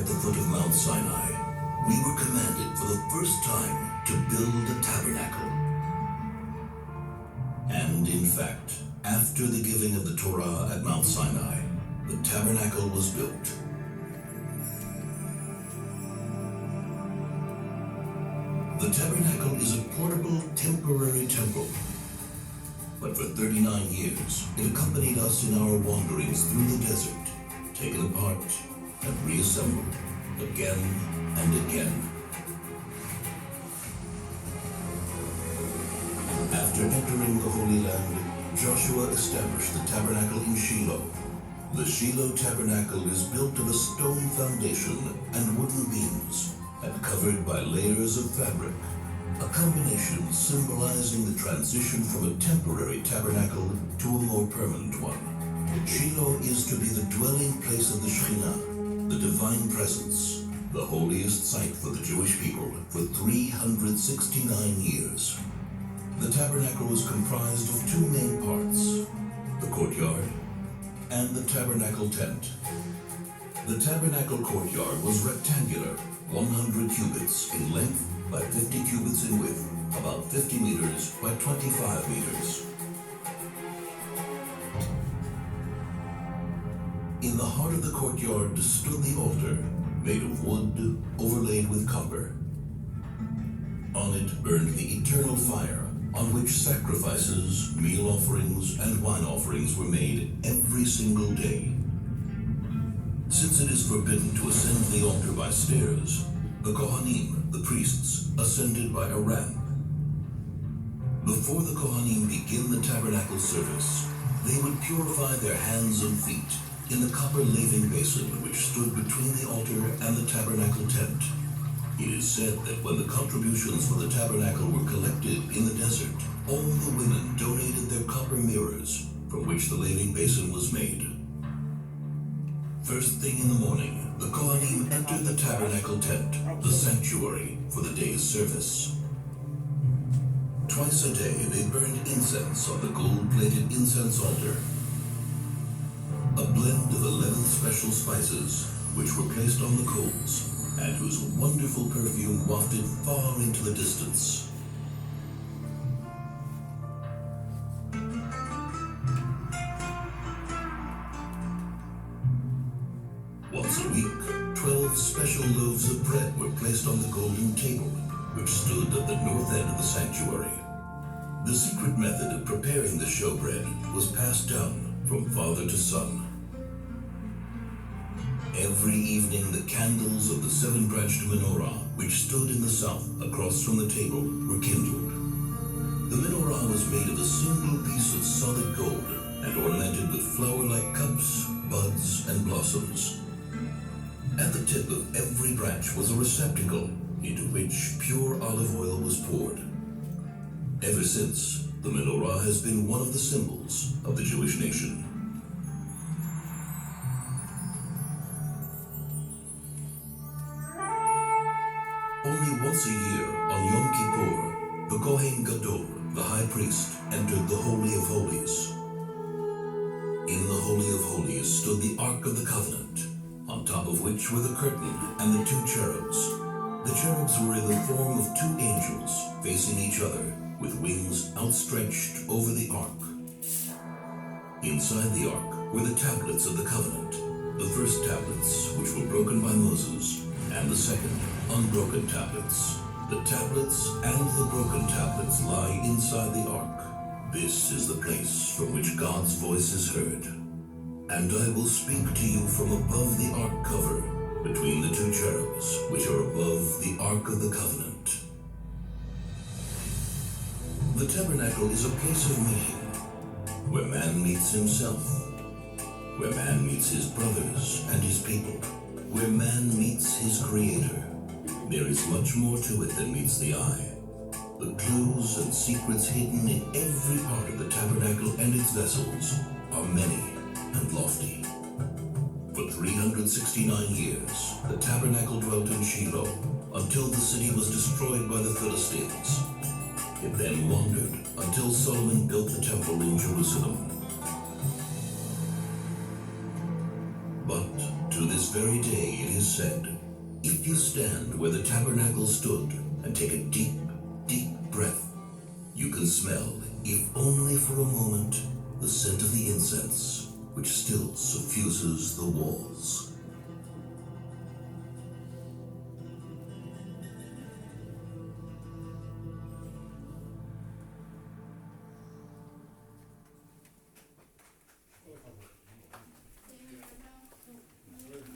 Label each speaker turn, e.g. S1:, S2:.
S1: at the foot of Mount Sinai, we were commanded for the first time to build a tabernacle. And in fact, after the giving of the Torah at Mount Sinai, the tabernacle was built. The tabernacle is a portable, temporary temple. But for 39 years, it accompanied us in our wanderings through the desert, taken apart and reassembled again and again. After entering the Holy Land, Joshua established the tabernacle in Shilo. The Shilo tabernacle is built of a stone foundation and wooden beams, and covered by layers of fabric, a combination symbolizing the transition from a temporary tabernacle to a more permanent one. Shilo is to be the dwelling place of the Shekhinah, the divine presence, the holiest site for the Jewish people for 369 years. The tabernacle was comprised of two main parts, the courtyard and the tabernacle tent. The tabernacle courtyard was rectangular, 100 cubits in length by 50 cubits in width, about 50 meters by 25 meters. In the heart of the courtyard stood the altar, made of wood overlaid with copper. On it burned the eternal fire, on which sacrifices, meal offerings, and wine offerings were made every single day. Since it is forbidden to ascend the altar by stairs, the Kohanim, the priests, ascended by a ramp. Before the Kohanim begin the tabernacle service, they would purify their hands and feet in the copper laving basin which stood between the altar and the tabernacle tent. It is said that when the contributions for the tabernacle were collected in the desert, all the women donated their copper mirrors from which the laving basin was made. First thing in the morning, the Kohanim entered the tabernacle tent, the sanctuary, for the day's service. Twice a day, they burned incense on the gold-plated incense altar. A blend of 11 special spices, which were placed on the coals, and whose wonderful perfume wafted far into the distance. Once a week, 12 special loaves of bread were placed on the golden table, which stood at the north end of the sanctuary. The secret method of preparing the showbread was passed down from father to son. Every evening, the candles of the seven-branched menorah, which stood in the south across from the table, were kindled. The menorah was made of a single piece of solid gold and ornamented with flower-like cups, buds, and blossoms. At the tip of every branch was a receptacle into which pure olive oil was poured. Ever since, the menorah has been one of the symbols of the Jewish nation. Only once a year, on Yom Kippur, the Kohen Gadol, the high priest, entered the Holy of Holies. In the Holy of Holies stood the Ark of the Covenant, on top of which were the curtain and the two cherubs. The cherubs were in the form of two angels, facing each other, with wings outstretched over the Ark. Inside the Ark were the tablets of the covenant, the first tablets which were broken by Moses, and the second, unbroken tablets. The tablets and the broken tablets lie inside the Ark. This is the place from which God's voice is heard. And I will speak to you from above the Ark cover, between the two cherubs, which are above the Ark of the Covenant. The tabernacle is a place of meeting, where man meets himself, where man meets his brothers and his people, where man meets his Creator. There is much more to it than meets the eye. The clues and secrets hidden in every part of the tabernacle and its vessels are many and lofty. For 369 years, the tabernacle dwelt in Shilo until the city was destroyed by the Philistines. It then wandered until Solomon built the temple in Jerusalem. But to this very day, it is is said, if you stand where the tabernacle stood and take a deep, deep breath, you can smell, if only for a moment, the scent of the incense which still suffuses the walls.